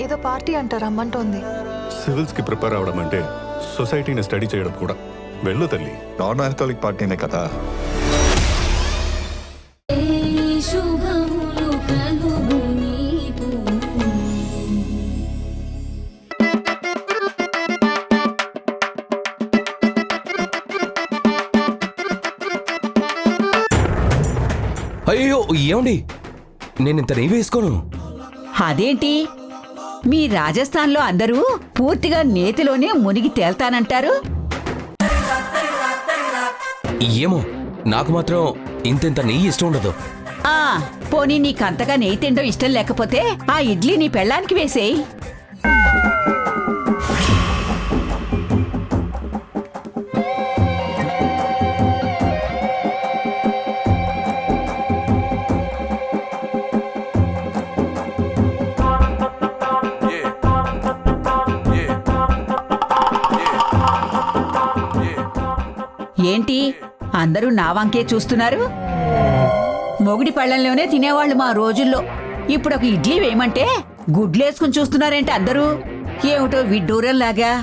ఏదో పార్టీ అంట రమ్మంటోంది. సివిల్స్ కి ప్రిపేర్ అవడం అంటే సొసైటీని స్టడీ చేయడం కూడా. వెళ్ళు తల్లి. నాన్ ఆల్కహాలిక్ పార్టీనే కదా. అయ్యో ఏమండి, నేను ఇంత నెయ్యి వేసుకోను. అదేంటి మీ రాజస్థాన్లో అందరూ పూర్తిగా నేతిలోనే మునిగి తేల్తానంటారు? ఏమో, నాకు మాత్రం ఇంత నెయ్యి ఇష్టం ఉండదు. పోనీ నీకంతగా నెయ్యి తినడం ఇష్టం లేకపోతే ఆ ఇడ్లీ నీ పెళ్ళానికి వేసేయ్. ఏంటి అందరూ నా వంకే చూస్తున్నారు? మొగుడి పళ్ళంలోనే తినేవాళ్ళు మా రోజుల్లో. ఇప్పుడు ఒక ఇడ్లీ వేయమంటే గుడ్లేసుకుని చూస్తున్నారేంటి అందరూ? ఏమిటో విడ్డూరంలాగా.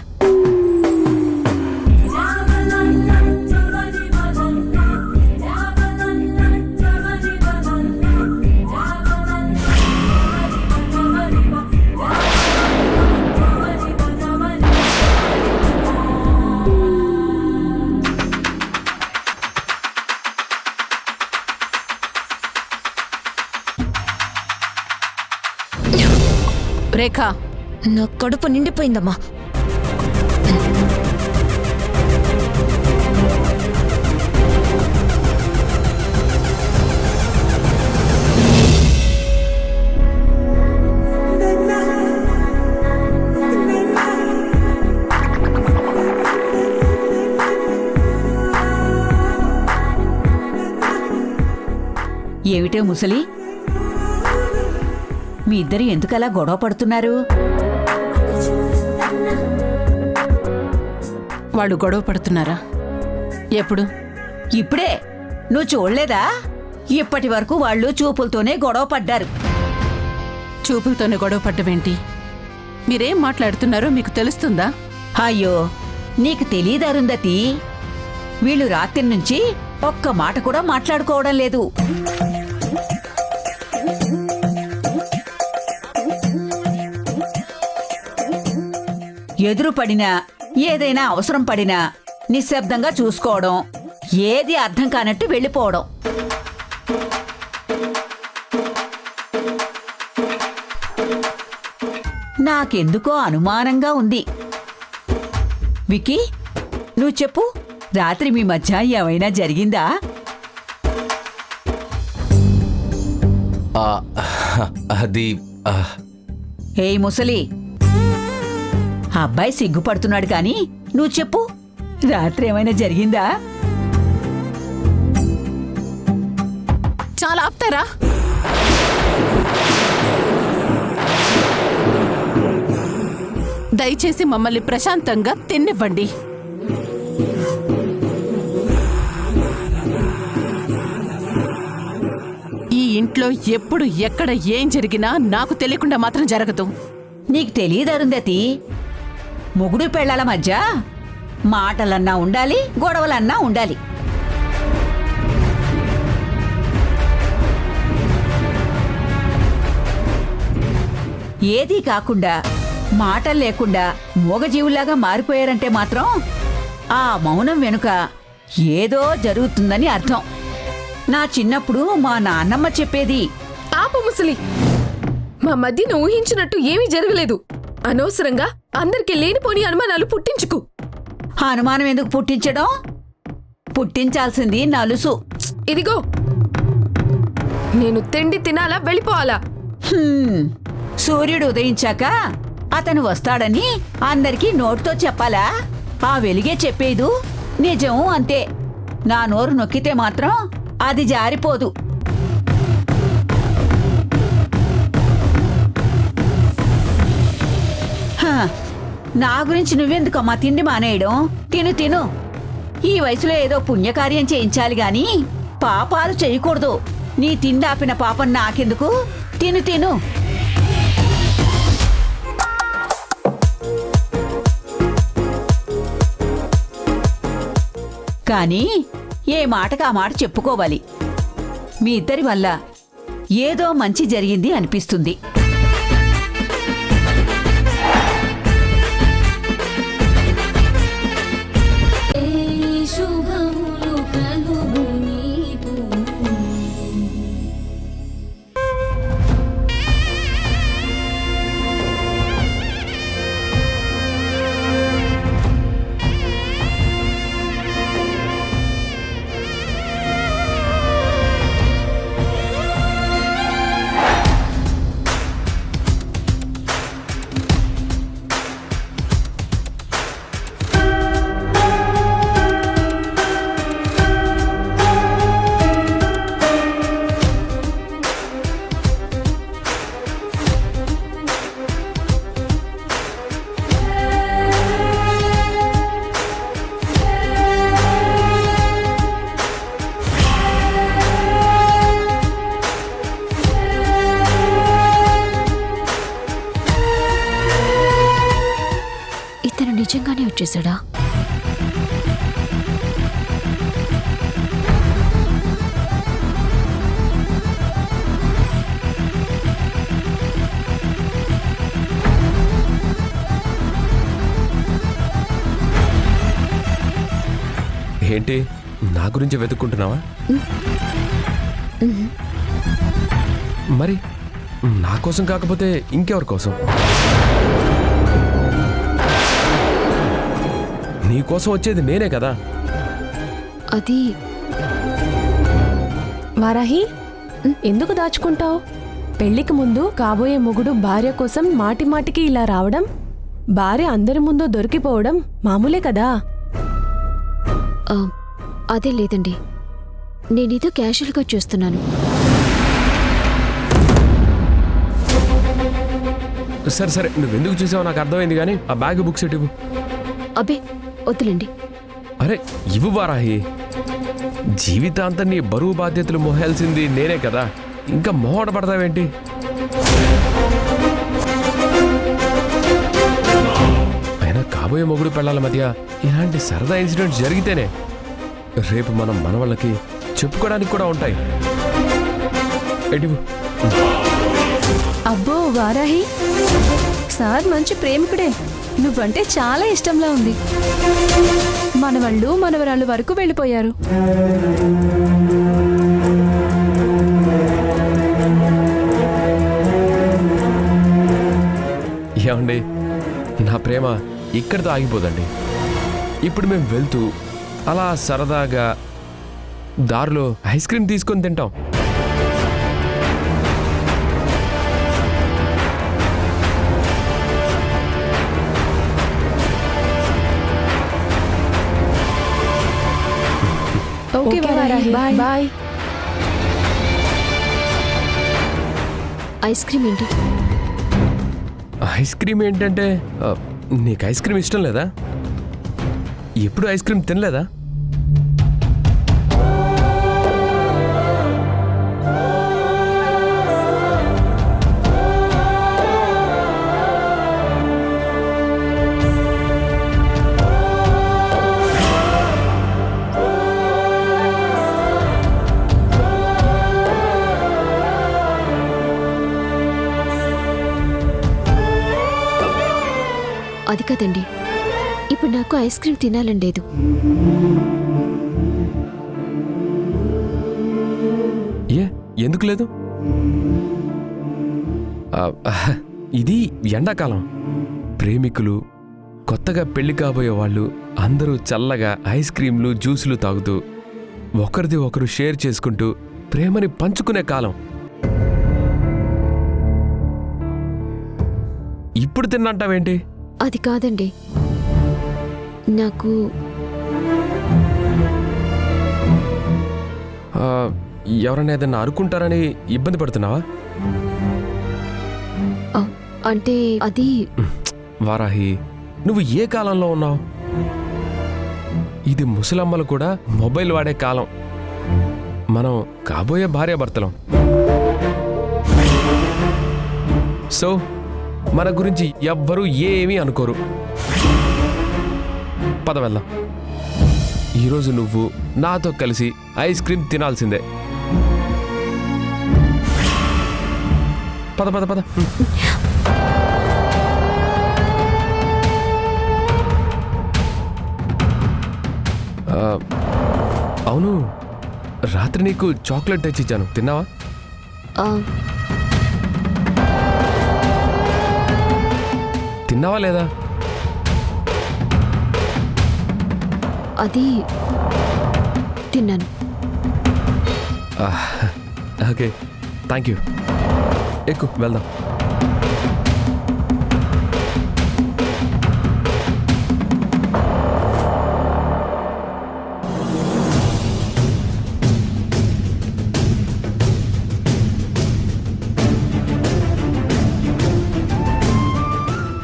రేఖ, నా కడుపు నిండిపోయిందమ్మా. ఏమిటే ముసలి, మీ ఇద్దరు ఎందుకలా గొడవ పడుతున్నారు? వాళ్ళు గొడవ పడుతున్నారా? ఎప్పుడు? ఇప్పుడే. నువ్వు చూడలేదా? ఇప్పటి వరకు వాళ్ళు చూపులతోనే గొడవ పడ్డారు. చూపులతోనే గొడవ పడ్డమేంటి? మీరేం మాట్లాడుతున్నారో మీకు తెలుస్తుందా? అయ్యో, నీకు తెలీదా అరుంధతి? వీళ్ళు రాత్రి నుంచి ఒక్క మాట కూడా మాట్లాడుకోవడం లేదు. ఎదురు పడినా ఏదైనా అవసరం పడినా నిశ్శబ్దంగా చూసుకోవడం, ఏది అర్థం కానట్టు వెళ్ళిపోవడం. నాకెందుకో అనుమానంగా ఉంది. వికీ, నువ్వు చెప్పు, రాత్రి మీ మధ్య ఏమైనా జరిగిందా? అది ఏయ్ ముసలి, అబ్బాయి సిగ్గుపడుతున్నాడు కాని నువ్వు చెప్పు, రాత్రి ఏమైనా జరిగిందా? చాలా ఆపుతారా? దయచేసి మమ్మల్ని ప్రశాంతంగా తిన్నివ్వండి. ఈ ఇంట్లో ఎప్పుడు ఎక్కడ ఏం జరిగినా నాకు తెలియకుండా మాత్రం జరగదు. నీకు తెలియదు అరుంధతి, మొగుడు పెళ్ళాల మధ్య మాటలన్నా ఉండాలి, గొడవలన్నా ఉండాలి. ఏదీ కాకుండా మాటలు లేకుండా మూగజీవులాగా మారిపోయారంటే మాత్రం ఆ మౌనం వెనుక ఏదో జరుగుతుందని అర్థం. నా చిన్నప్పుడు మా నాన్నమ్మ చెప్పేది. ఆపు ముసలి, మా మధ్యన ఊహించినట్టు ఏమీ జరగలేదు. అనవసరంగా అందరికి లేనిపోని అనుమానాలు పుట్టించుకు. అనుమానం ఎందుకు పుట్టించడం? పుట్టించాల్సింది నలుసు. ఇదిగో, నేను తిండి తినాలా వెళ్ళిపోవాలా? సూర్యుడు ఉదయించాక అతను వస్తాడని అందరికీ నోటితో చెప్పాలా? ఆ వెలుగే చెప్పేదు నిజం అంతే. నా నోరు నొక్కితే మాత్రం అది జారిపోదు. నా గురించి నువ్వెందుకమ్మా తిండి మానేయడం? తిను తిను. ఈ వయసులో ఏదో పుణ్యకార్యం చేయించాలి గాని పాపాలు చేయకూడదు. నీ తిండాపిన పాపం నాకెందుకు? తిను తిను. కానీ ఏ మాటకు ఆ మాట చెప్పుకోవాలి. మీ ఇద్దరి వల్ల ఏదో మంచి జరిగింది అనిపిస్తుంది. ఇతను నిజంగానే వచ్చేసాడా? ఏంటి నా గురించి వెతుక్కుంటున్నావా? మరి నా కోసం కాకపోతే ఇంకెవరి కోసం? నీ కోసం వచ్చేది నేనే కదా. అది వారాహి, ఎందుకు దాచుకుంటావు? పెళ్లికి ముందు కాబోయే మొగుడు భార్య కోసం మాటి మాటికి ఇలా రావడం, భార్య అందరి ముందు దొరికిపోవడం మామూలే కదా. అదే లేదండి, నేనేదో క్యాషువల్గా చూస్తున్నాను. సరే సరే, నువ్వెందుకు చూసావో నాకు అర్థమైంది, కానీ ఆ బ్యాగ్ బుక్స్ ఇటు ఇవ్వు. అబ్బే వద్దులేండి. అరే ఇవ్వు వారాహి. జీవితాంతం నీ బరువు బాధ్యతలు మోహాల్సింది నేనే కదా, ఇంకా మొహట పడతావేంటి? అయినా కాబోయే మొగుడు పెళ్ళాల మధ్య ఇలాంటి సరదా ఇన్సిడెంట్స్ జరిగితేనే రేపు మనం మన వాళ్ళకి చెప్పుకోవడానికి కూడా ఉంటాయి. ఎటు అబ్బో వారాహి, సార్ మంచి ప్రేమికుడే. నువ్వంటే చాలా ఇష్టంలా ఉంది. మనవళ్ళు మనవరాళ్ళు వరకు వెళ్ళిపోయారు. ఏమండి, నా ప్రేమ ఇక్కడితో ఆగిపోదండి. ఇప్పుడు మేము వెళ్తూ అలా సరదాగా దారిలో ఐస్ క్రీమ్ తీసుకొని తింటాం. Okay Varahi, bye. Ice cream ఏంటి? ఐస్ క్రీమ్ ఏంటంటే, నీకు ఐస్ క్రీమ్ ఇష్టం లేదా? ఎప్పుడు ఐస్ క్రీమ్ తినలేదా? అది కదండి, ఇప్పుడు నాకు ఐస్ క్రీమ్ తినాలని లేదు. ఎందుకు లేదు? ఇది ఎండాకాలం. ప్రేమికులు, కొత్తగా పెళ్లి కాబోయే వాళ్ళు అందరూ చల్లగా ఐస్ క్రీంలు, జ్యూసులు తాగుతూ ఒకరిది ఒకరు షేర్ చేసుకుంటూ ప్రేమని పంచుకునే కాలం. ఇప్పుడు తిన్నంటావేంటి? అది కాదండి, నాకు ఎవరైనా ఏదన్నా అరుకుంటారని ఇబ్బంది పడుతున్నావా? అంటే అది వారాహి, నువ్వు ఏ కాలంలో ఉన్నావు? ఇది ముసలమ్మలు కూడా మొబైల్ వాడే కాలం. మనం కాబోయే భార్యాభర్తలం. సో మన గురించి ఎవ్వరూ ఏమీ అనుకోరు. పద వెళ్దాం. ఈరోజు నువ్వు నాతో కలిసి ఐస్ క్రీమ్ తినాల్సిందే. పద పద పద. అవును, రాత్రి నీకు చాక్లెట్ తెచ్చిచ్చాను, తిన్నావా? తిన్నావా లేదా? అది తిన్నాను. Okay, thank you. ఎక్కు, వెళ్దాం.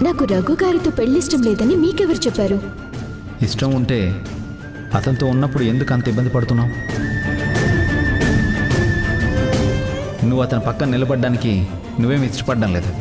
నాకు రఘు గారితో పెళ్లిష్టం లేదని మీకెవరు చెప్పారు? ఇష్టం ఉంటే అతనితో ఉన్నప్పుడు ఎందుకు అంత ఇబ్బంది పడుతున్నావు? నువ్వు అతని పక్కన నిలబడ్డానికి నువ్వేమి ఇష్టపడడం లేదు.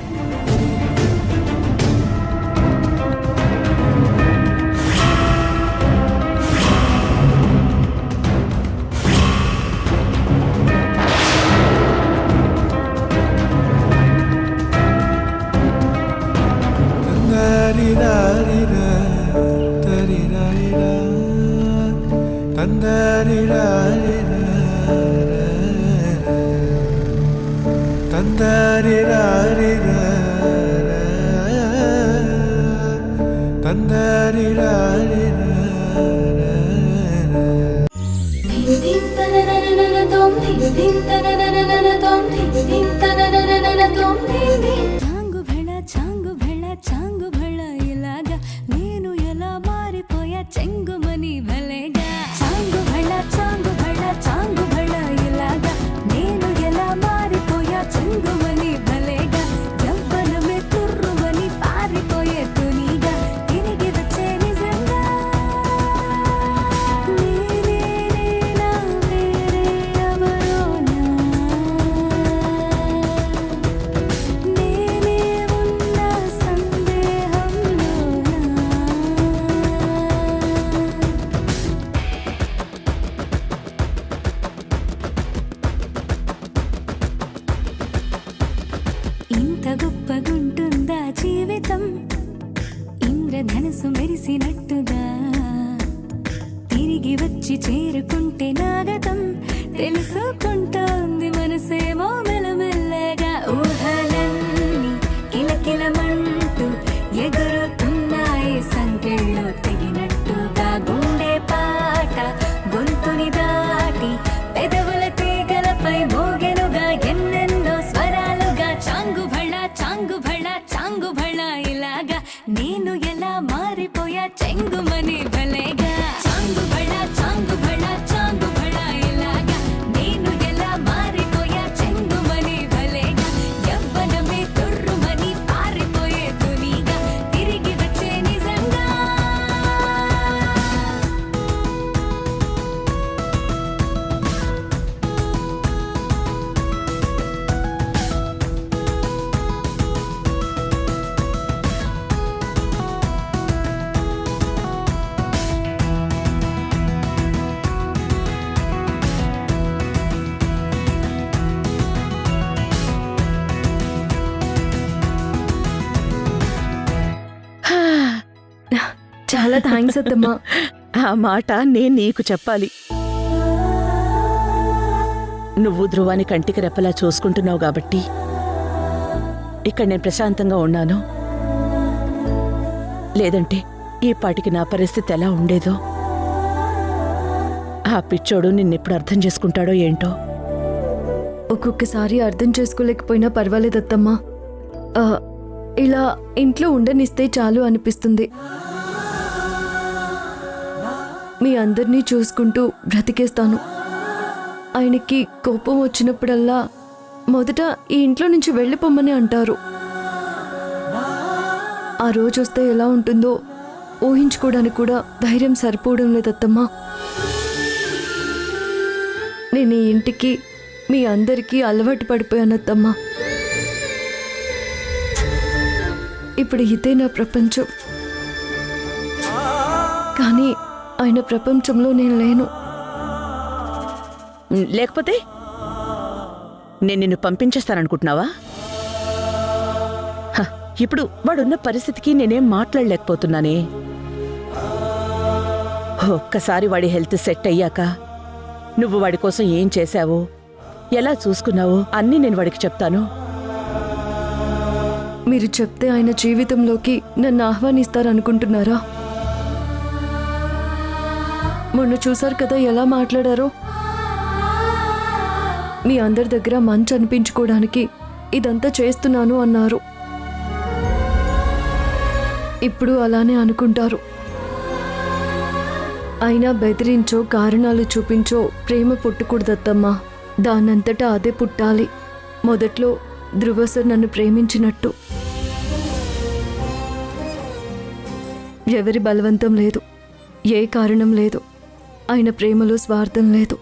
నేను ఎలా మారిపోయా చెంగుమని భలేగా. చాంగు భళ చాంగు భళ చాంగు భళ ఇలాగా నేను ఎలా మారిపోయా చెంగుమని భలేగా. యవ్వనమే తుర్రుమని పారిపోయే తునిగా తిరిగి వచ్చే నిజంగా. నేనేనా వేరే ఎవరోనా, నేనే ఉన్న సందేహంలోనా. ఇంత గొప్పగుంటుందా జీవితం, ఇంద్రధనుసు మెరిసినట్టుగా తిరిగి వచ్చి చేరుకుంటే నాగతం. తెలుసుకుంటోంది మనసేమో మెల్లమెల్లగా. ఊహలన్నీ కిలకిలమంటూ ఎగురుతున్నాయి సంకెళ్ళు తెగినట్టుగా. గుండె పాట గొంతుని దాటి పెదవుల తీగలపై మోగెనుగా ఎన్నెన్నో స్వరాలుగా. చాంగు భళ చాంగు భళ చాంగు భళ ఇలాగా నేను ఎలా మారిపోయా చెంగుమని భలేగా. చాంగు భళ చాంగు భళ చాంగు భళ ఇలాగా నేను ఎలా మారిపోయా చెంగుమని భలేగా. యవ్వనమే తుర్రుమని పారిపోయే తునిగా తిరిగి వచ్చే నిజంగా. చాలా థ్యాంక్స్ అత్తమ్మా. ఆ మాట నేను నీకు చెప్పాలి. నువ్వు ధ్రువాని కంటికి రెప్పలా చూసుకుంటున్నావు కాబట్టి ఇక్కడ నేను ప్రశాంతంగా ఉన్నాను. లేదంటే ఈ పాటికి నా పరిస్థితి ఎలా ఉండేదో. ఆ పిచ్చోడు నిన్నెప్పుడు అర్థం చేసుకుంటాడో ఏంటో. ఒక్కొక్కసారి అర్థం చేసుకోలేకపోయినా పర్వాలేదు అత్తమ్మా. ఇలా ఇంట్లో ఉండనిస్తే చాలు అనిపిస్తుంది. మీ అందరినీ చూసుకుంటూ బ్రతికేస్తాను. ఆయనకి కోపం వచ్చినప్పుడల్లా మొదట ఈ ఇంట్లో నుంచి వెళ్ళిపోమ్మని అంటారు. ఆ రోజు వస్తే ఎలా ఉంటుందో ఊహించుకోవడానికి కూడా ధైర్యం సరిపోవడం లేదత్తమ్మా. నేను ఈ ఇంటికి మీ అందరికీ అలవాటు పడిపోయానత్తమ్మా. ఇప్పుడు ఇదే నా ప్రపంచం. కానీ ఆయన ప్రపంచంలో నేను లేను. లేకపోతే నేను నిన్ను పంపించేస్తాననుకుంటున్నావా? హ, ఇప్పుడు వాడున్న పరిస్థితికి నేనేం మాట్లాడలేకపోతున్నానే. ఒక్కసారి వాడి హెల్త్ సెట్ అయ్యాక నువ్వు వాడి కోసం ఏం చేశావో, ఎలా చూసుకున్నావో అన్నీ నేను వాడికి చెప్తాను. మీరు చెప్తే ఆయన జీవితంలోకి నన్ను ఆహ్వానిస్తారనుకుంటున్నారా? మొన్న చూసారు కదా ఎలా మాట్లాడారో. మీ అందరి దగ్గర మంచి అనిపించుకోవడానికి ఇదంతా చేస్తున్నాను అన్నారు. ఇప్పుడు అలానే అనుకుంటారు. అయినా బెదిరించో కారణాలు చూపించో ప్రేమ పుట్టకూడదత్తమ్మా. దానంతటా అదే పుట్టాలి. మొదట్లో ధ్రువ సార్ నన్ను ప్రేమించినట్టు. ఎవరి బలవంతం లేదు, ఏ కారణం లేదు. ఆయన ప్రేమలో స్వార్థం లేదు.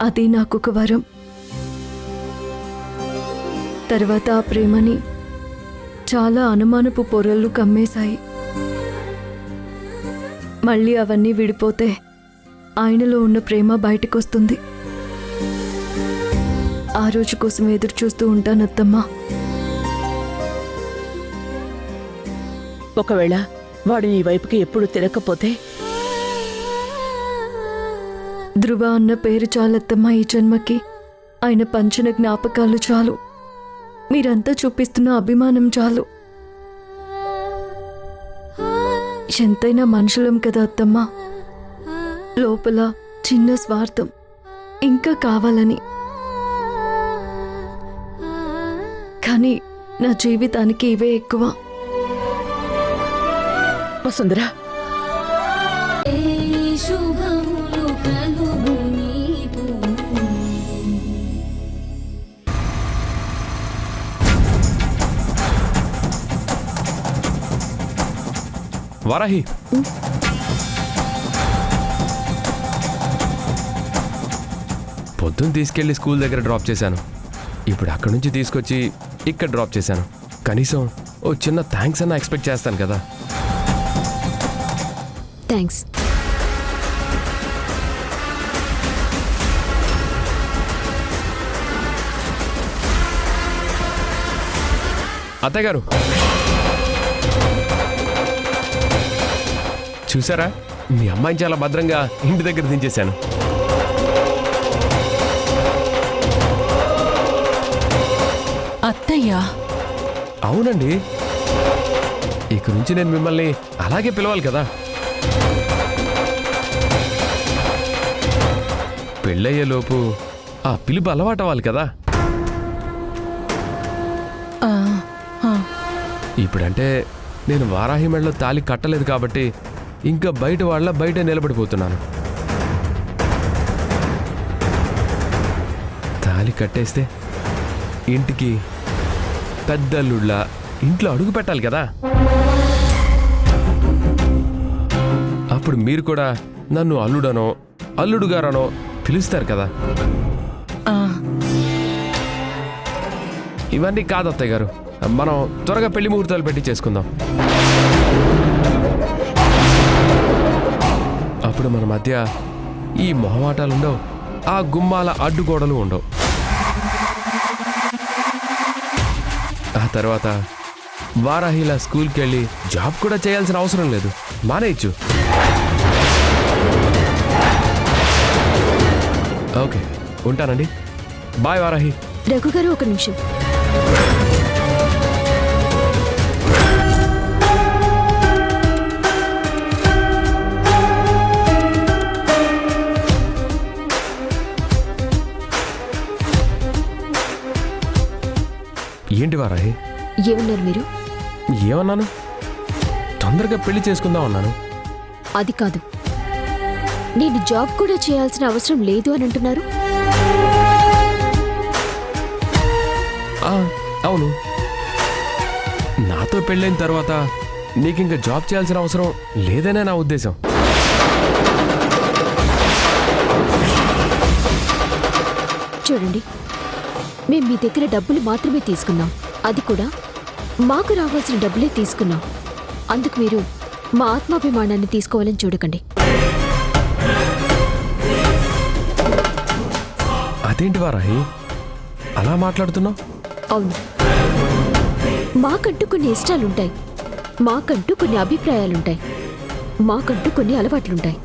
అది నాకొక వరం. తర్వాత ఆ ప్రేమని చాలా అనుమానపు పొరలు కమ్మేశాయి. మళ్ళీ అవన్నీ విడిపోతే ఆయనలో ఉన్న ప్రేమ బయటకొస్తుంది. ఆ రోజు కోసం ఎదురు చూస్తూ ఉంటానత్తమ్మా. ఒకవేళ వాడు నీ వైపుకి ఎప్పుడు తిరగకపోతే? ధ్రువ అన్న పేరు చాలత్తమ్మా ఈ జన్మకి. ఆయన పంచిన జ్ఞాపకాలు చాలు. మీరంతా చూపిస్తున్న అభిమానం చాలు. ఎంతైనా మనుషులం కదా అత్తమ్మా. లోపల చిన్న స్వార్థం ఇంకా కావాలని. కానీ నా జీవితానికి ఇవే ఎక్కువ. వసుంధరా, వారాహి, పొద్దున్న తీసుకెళ్లి స్కూల్ దగ్గర డ్రాప్ చేశాను. ఇప్పుడు అక్కడి నుంచి తీసుకొచ్చి ఇక్కడ డ్రాప్ చేశాను. కనీసం ఓ చిన్న థ్యాంక్స్ అన్న ఎక్స్పెక్ట్ చేస్తాను కదా. థ్యాంక్స్. అత్తయ్య గారు చూసారా, మీ అమ్మాయిని చాలా భద్రంగా ఇంటి దగ్గర దించేశాను. అత్తయ్యా? అవునండి, ఇక నుంచి నేను మిమ్మల్ని అలాగే పిలవాలి కదా. పెళ్ళయ్యేలోపు ఆ పిలుపు అలవాటు అవ్వాలి కదా. ఇప్పుడంటే నేను వారాహి మెడలో తాళి కట్టలేదు కాబట్టి ఇంకా బయట వాళ్ళ బయట నిలబడిపోతున్నాను. తాళి కట్టేస్తే ఇంటికి పెద్దల్లుళ్ళ ఇంట్లో అడుగు పెట్టాలి కదా. అప్పుడు మీరు కూడా నన్ను అల్లుడనో అల్లుడు గారనో పిలుస్తారు కదా. ఇవన్నీ కాదు అత్తయ్య గారు, మనం త్వరగా పెళ్లి ముహూర్తాలు పెట్టి చేసుకుందాం. అప్పుడు మన మధ్య ఈ మొహమాటాలుండవు, ఆ గుమ్మాల అడ్డుగోడలు ఉండవు. ఆ తర్వాత వారాహిలా స్కూల్కి వెళ్ళి జాబ్ కూడా చేయాల్సిన అవసరం లేదు, మానేయచ్చు. ఓకే, ఉంటానండి. బాయ్ వారాహి. రఘు గారు ఒక నిమిషం. ఏంటి వారాహి? ఏమన్నారు మీరు? ఏమన్నాను? తొందరగా పెళ్లి చేసుకుందాం అన్నాను. అది కాదు, నేను జాబ్ కూడా చేయాల్సిన అవసరం లేదు అని అంటున్నారు. అవును, నాతో పెళ్ళైన తర్వాత నీకింక జాబ్ చేయాల్సిన అవసరం లేదనే నా ఉద్దేశం. చూడండి, మేము మీ దగ్గర డబ్బులు మాత్రమే తీసుకున్నాం. అది కూడా మాకు రావాల్సిన డబ్బులే తీసుకున్నాం. అందుకు మీరు మా ఆత్మాభిమానాన్ని తీసుకోవాలని చూడకండి. అదేంటి వారాహి అలా మాట్లాడుతున్నావు? అవును, మాకంటూ కొన్ని ఇష్టాలుంటాయి, మాకంటూ కొన్ని అభిప్రాయాలుంటాయి, మాకంటూ కొన్ని అలవాట్లుంటాయి.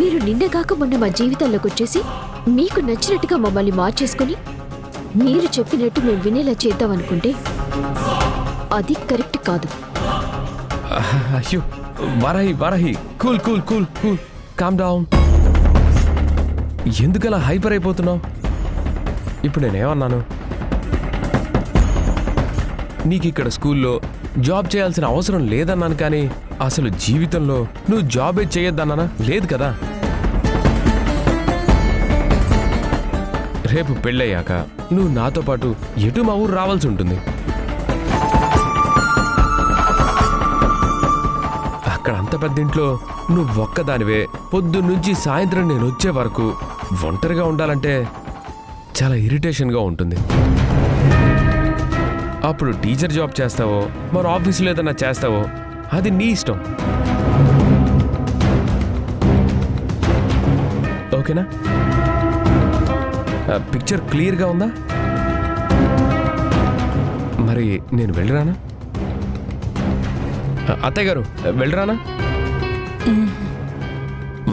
మీరు నిన్నగాక మొన్న మా జీవితాల్లోకి వచ్చేసి మీకు నచ్చినట్టుగా మమ్మల్ని మార్చేసుకుని మీరు చెప్పినట్టు మేము వినేలా చేద్దామనుకుంటే అది కరెక్ట్ కాదు. అయ్యో Varahi Varahi cool cool cool cool calm down. ఎందుకలా హైపర్ అయిపోతున్నావు? ఇప్పుడు నేనేమన్నాను? నీకు ఇక్కడ స్కూల్లో జాబ్ చేయాల్సిన అవసరం లేదన్నాను, కానీ అసలు జీవితంలో నువ్వు జాబే చేయొద్దన్నానా? లేదు కదా. రేపు పెళ్ళయ్యాక నువ్వు నాతో పాటు ఎటు మా ఊరు రావాల్సి ఉంటుంది. అక్కడ అంత పెద్ద ఇంట్లో నువ్వు ఒక్కదానివే పొద్దున్నుంచి సాయంత్రం నేను వచ్చే వరకు ఒంటరిగా ఉండాలంటే చాలా ఇరిటేషన్గా ఉంటుంది. అప్పుడు టీచర్ జాబ్ చేస్తావో మన ఆఫీసులో ఏదైనా చేస్తావో అది నీ ఇష్టం. ఓకేనా? పిక్చర్ క్లియర్గా ఉందా? మరి నేను వెళ్ళరానా? అత్తయ్య గారు వెళ్ళరానా?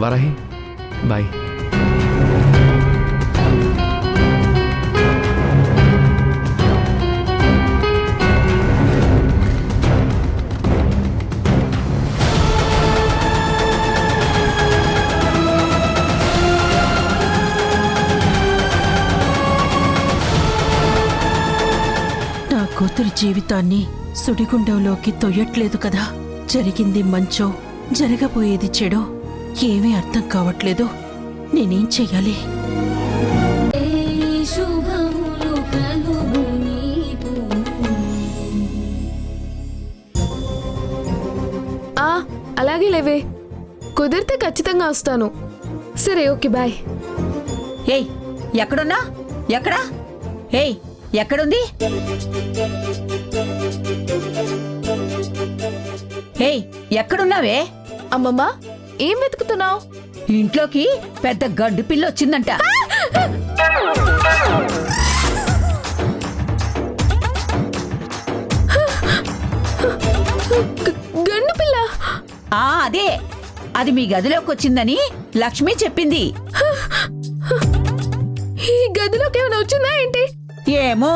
వరాహి బాయ్. కూతురి జీవితాన్ని సుడిగుండంలోకి తొయ్యట్లేదు కదా. జరిగింది మంచో జరగబోయేది చెడో ఏమీ అర్థం కావట్లేదు. నేనేం చెయ్యాలి? అలాగే లేవే, కుదిరితే ఖచ్చితంగా వస్తాను. సరే ఓకే బాయ్. ఏయ్ ఎక్కడున్నా? ఎక్కడా? ఏయ్ ఎక్కడుంది? ఏయ్ ఎక్కడున్నావే? అమ్మమ్మ ఏం వెతుకుతున్నావు? ఇంట్లోకి పెద్ద గడ్డు పిల్ల వచ్చిందంట. గండు పిల్ల? అదే, అది మీ గదిలోకి వచ్చిందని లక్ష్మి చెప్పింది. ఈ గదిలోకి ఏమైనా వచ్చిందా ఏంటి? ఏమో,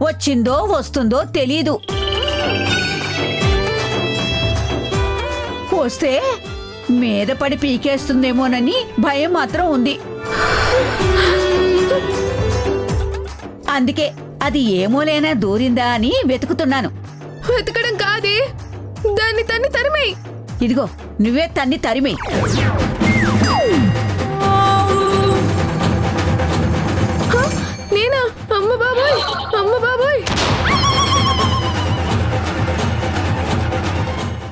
వచ్చిందో వస్తుందో తెలీదు. వస్తే మీద పడి పీకేస్తుందేమోనని భయం మాత్రం ఉంది. అందుకే అది ఏమోలేనా దూరిందా అని వెతుకుతున్నాను. వెతకడం కాదే, దాన్ని తన్ని తరిమేయ్. ఇదిగో నువ్వే తన్ని తరిమేయ్. నేనా? అమ్మ బాబోయ్, అమ్మ బాబోయ్.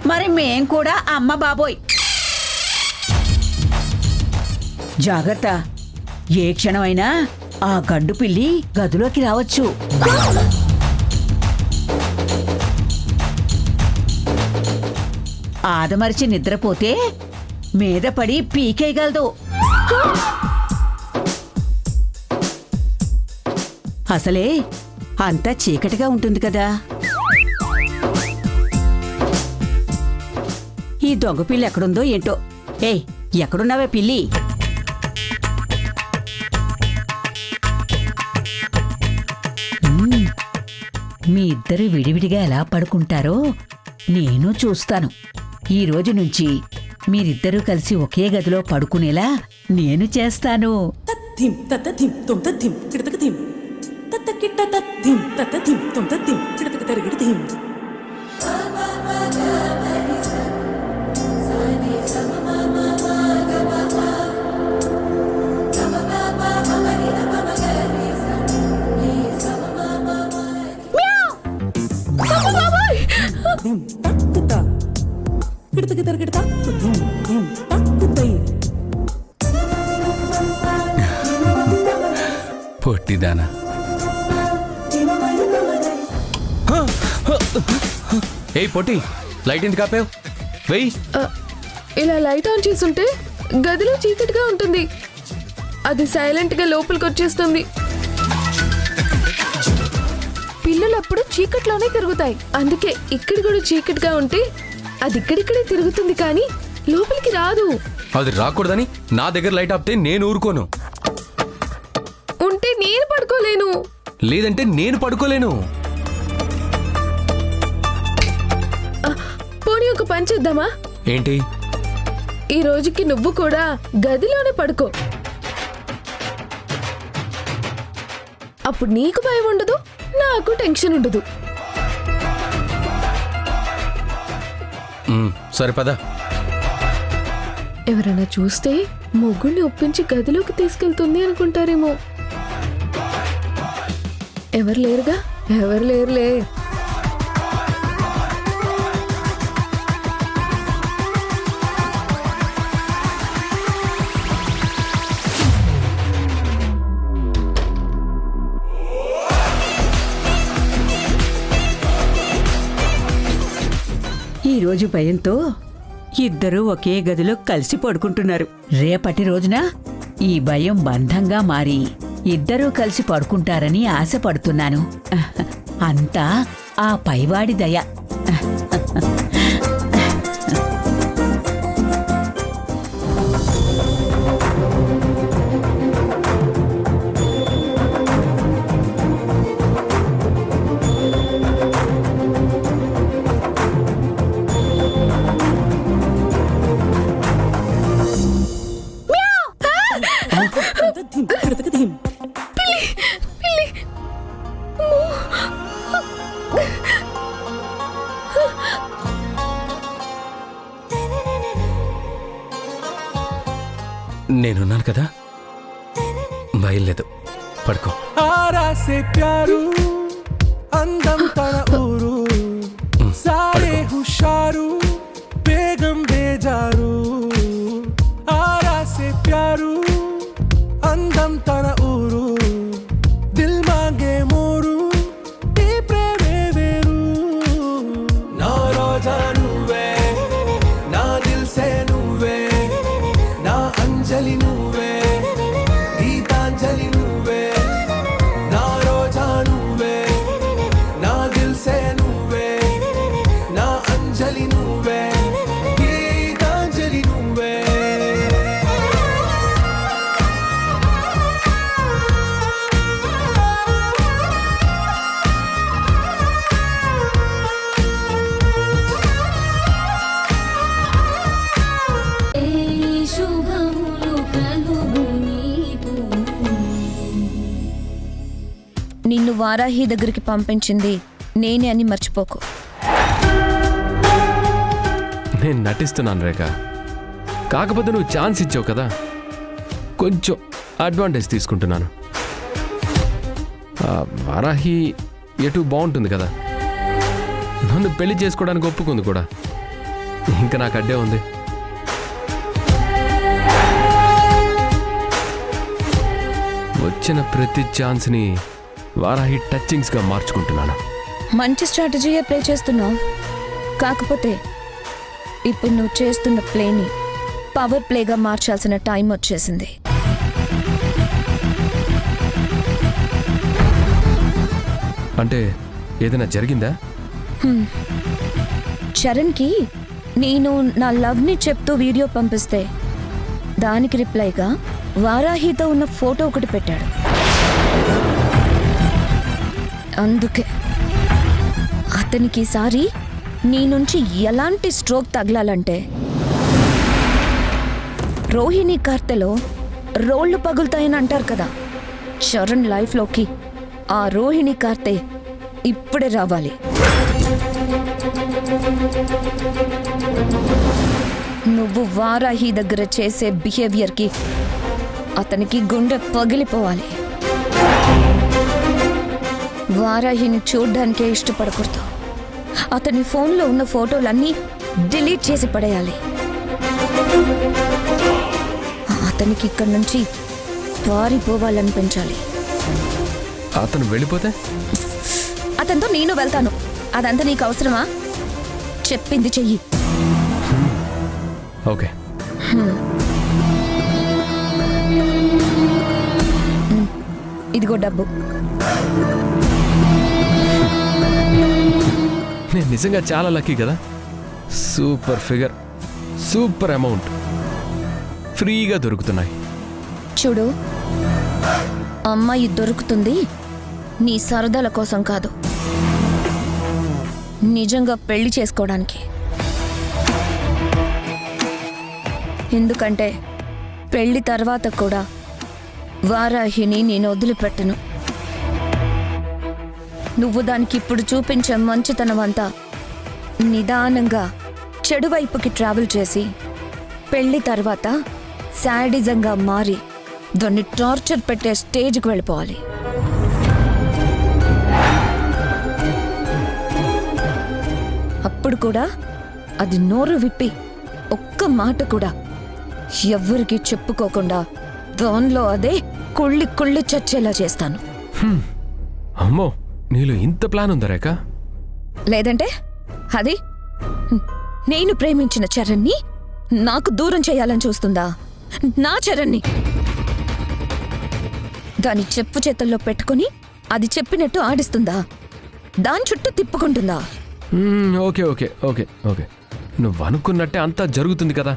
మరి మేం కూడా అమ్మ బాబోయ్. జాగ్రత్త, ఏ క్షణమైనా ఆ గండు పిల్లి గదిలోకి రావచ్చు. ఆదమరిచి నిద్రపోతే మీద పడి పీకేయగలదు. అసలే అంతా చీకటిగా ఉంటుంది కదా. ఈ దొంగ పిల్లి ఎక్కడుందో ఏంటో. ఏయ్ ఎక్కడున్నావే పిల్లి? మీ ఇద్దరు విడివిడిగా ఎలా పడుకుంటారో నేను చూస్తాను. ఈ రోజు నుంచి మీరిద్దరూ కలిసి ఒకే గదిలో పడుకునేలా నేను చేస్తాను. పొట్టిదానా, ఏయ్ పొట్టి, లైట్ ఎందుకు ఆపావు? వెయ్యి. ఇలా లైట్ ఆన్ చేసుంటే గదిలో చీకటిగా ఉంటుంది, అది సైలెంట్ గా లోపలికి వచ్చేస్తుంది. పిల్లలు అప్పుడు చీకట్లోనే తిరుగుతాయి, అందుకే ఇక్కడ కూడా చీకటిగా ఉంటే అది ఇక్కడిక్కడే తిరుగుతుంది కానీ లోపలికి రాదు. అది రాకూడదని నా దగ్గర లైట్ ఆపితే నేను ఊరుకోను. ఉంటే నేను పడుకోలేను. లేదంటే నేను పడుకోలేను. పోనీ ఒక పని చేద్దామా? ఏంటి? ఈ రోజుకి నువ్వు కూడా గదిలోనే పడుకో, అప్పుడు నీకు భయం ఉండదు, నాకు టెన్షన్ ఉండదు. సరే పద. ఎవరైనా చూస్తే మొగ్గుని ఒప్పించి గదిలోకి తీసుకెళ్తుంది అనుకుంటారేమో. ఎవరు లేరుగా? ఎవరు లేరులే. ఈరోజు భయంతో ఇద్దరూ ఒకే గదిలో కలిసి పడుకుంటున్నారు. రేపటి రోజున ఈ భయం బంధంగా మారి ఇద్దరూ కలిసి పడుకుంటారని ఆశపడుతున్నాను. అంతా ఆ పైవాడి దయ. నేనున్నాను కదా, భయం లేదు, పడుకో. ఆరాసే ప్యారు అందం తన ఊరు సారే హుషారు బేగం బేజారు. ఆరాసే ప్యారు అందం తన ఊరు దిల్ మాంగే మోరు ఈ ప్రేమే వేరు. నా రోజా నువ్వే, నా దిల్ సే నువ్వే, నా అంజలి నువ్వే, గీతాంజలి నువ్వే. నా రోజా నువ్వే, నా దిల్ సే నువ్వే, నా అంజలి నువ్వే, గీతాంజలి నువ్వే. నిన్ను వారాహి దగ్గరికి పంపించింది నేనే అని మర్చిపోకు. నేను నటిస్తున్నాను రేఖ, కాకపోతే నువ్వు ఛాన్స్ ఇచ్చావు కదా, కొంచెం అడ్వాంటేజ్ తీసుకుంటున్నాను. వారాహి ఎటు బాగుంటుంది కదా, నన్ను పెళ్లి చేసుకోవడానికి ఒప్పుకుంది కూడా, ఇంకా నాకు అడ్డే ఉంది. వచ్చిన ప్రతి ఛాన్స్ని వారాహి టచింగ్స్గా మార్చుకుంటున్నాను. మంచి స్ట్రాటజీయే ప్లే చేస్తున్నావు, కాకపోతే ఇప్పుడు నువ్వు చేస్తున్న ప్లేని పవర్ ప్లేగా మార్చాల్సిన టైం వచ్చేసింది. అంటే ఏదైనా జరిగిందా? చరణ్కి నేను నా లవ్ని చెప్తూ వీడియో పంపిస్తే దానికి రిప్లైగా వారాహితో ఉన్న ఫోటో ఒకటి పెట్టాడు. అందుకే అతనికి ఈసారి నీ నుంచి ఎలాంటి స్ట్రోక్ తగలాలంటే రోహిణి కార్తెలో రోళ్లు పగులుతాయని అంటారు కదా, చరణ్ లైఫ్లోకి ఆ రోహిణి కార్తె ఇప్పుడే రావాలి. నువ్వు వారాహి దగ్గర చేసే బిహేవియర్కి అతనికి గుండె పగిలిపోవాలి. వారాహిని చూడ్డానికే ఇష్టపడకూడదు. అతని ఫోన్లో ఉన్న ఫోటోలన్నీ డిలీట్ చేసి పడేయాలి. అతనికి ఇక్కడి నుంచి పారిపోవాలనిపించాలి. అతను వెళ్ళిపోతే అతనితో నేను వెళ్తాను. అదంతా నీకు అవసరమా? చెప్పింది చెయ్యి. ఓకే. ఇదిగో డబ్బు. నేను నిజంగా చాలా లక్కీ కదా. సూపర్ ఫిగర్, సూపర్ అమౌంట్ ఫ్రీగా దొరుకుతున్నాయి. చూడు, అమ్మాయి దొరుకుతుంది నీ సరదాల కోసం కాదు, నిజంగా పెళ్లి చేసుకోవడానికి. ఎందుకంటే పెళ్లి తర్వాత కూడా వారాహిని నేను వదిలిపెట్టను. నువ్వు దానికి ఇప్పుడు చూపించే మంచితనం అంతా నిదానంగా చెడు వైపుకి ట్రావెల్ చేసి పెళ్లి తర్వాత శాడిజంగా మారి దాన్ని టార్చర్ పెట్టే స్టేజ్కి వెళ్ళిపోవాలి. అప్పుడు కూడా అది నోరు విప్పి ఒక్క మాట కూడా ఎవ్వరికీ చెప్పుకోకుండా దానిలో అదే కుళ్ళి కుళ్ళి చచ్చేలా చేస్తాను. అమ్మో, నీలో ఇంత ప్లాన్ ఉందా రేఖ? లేదంటే అది నేను ప్రేమించిన చరణ్ని నాకు దూరం చేయాలని చూస్తుందా? నా చరణ్ని దాని చెప్పు చేతుల్లో పెట్టుకుని అది చెప్పినట్టు ఆడిస్తుందా? దాని చుట్టూ తిప్పుకుంటుందా? ఓకే ఓకే ఓకే ఓకే, నువ్వు అనుకున్నట్టే అంతా జరుగుతుంది కదా,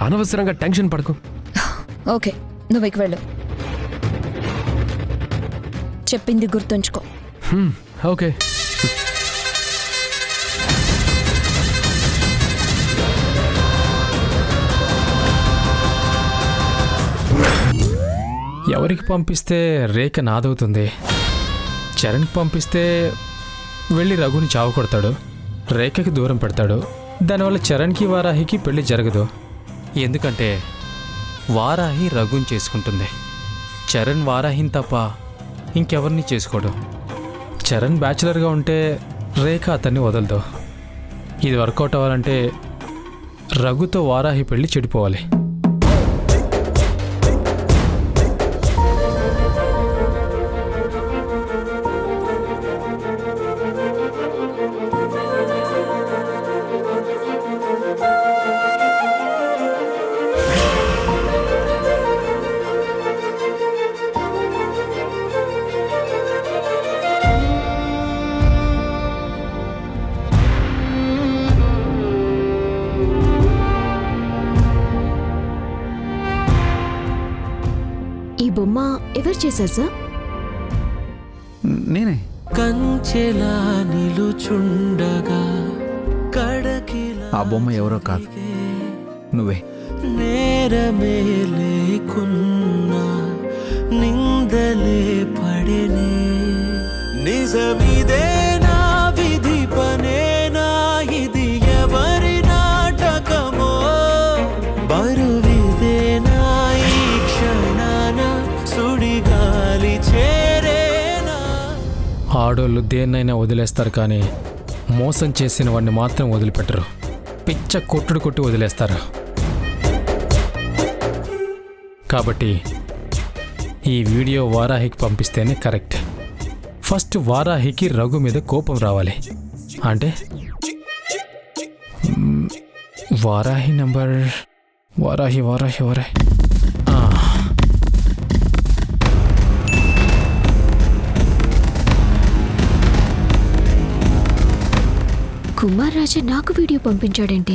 అనవసరంగా టెన్షన్ పడకు. ఓకే, నువ్వు ఇక వెళ్ళు. చెప్పింది గుర్తుంచుకో. ఓకే. ఎవరికి పంపిస్తే రేఖ నాదవుతుంది, చరణ్కి పంపిస్తే వెళ్ళి రఘుని చావు కొడతాడు, రేఖకి దూరం పెడతాడు. దానివల్ల చరణ్కి వారాహికి పెళ్లి జరగదు. ఎందుకంటే వారాహి రఘుని చేసుకుంటుంది, చరణ్ వారాహిని తప్ప ఇంకెవరిని చేసుకోడు. చరణ్ బ్యాచులర్గా ఉంటే రేఖ అతన్ని వదలదు. ఇది వర్కౌట్ అవ్వాలంటే రఘుతో వారాహి పెళ్లి చెడిపోవాలి. ఈ బొమ్మ ఎవరు చేశారు సార్? నేనే. కంచెలా నిలుచుండగా కడకిలా ఆ బొమ్మ ఎవరో కాదు, నువ్వే. నేరమే లేకున్నా నిందలే పడేనే, నిజమిదేనా విధి పనేనా, ఇది ఎవరి నాటకమో, బరువిదేనా ఈ క్షణాన సుడిగాలి చేరేనా. ఆడోళ్ళు దేన్నైనా వదిలేస్తారు కానీ మోసం చేసిన వాడిని మాత్రం వదిలిపెట్టరు. పిచ్చ కొట్టుడు కొట్టి వదిలేస్తారు. కాబట్టి ఈ వీడియో వారాహికి పంపిస్తేనే కరెక్ట్. ఫస్ట్ వారాహికి రఘు మీద కోపం రావాలి. అంటే వారాహి నంబర్ వారాహి వారాహి వారాహి కుమార్ రాజా నాకు వీడియో పంపించాడేంటి?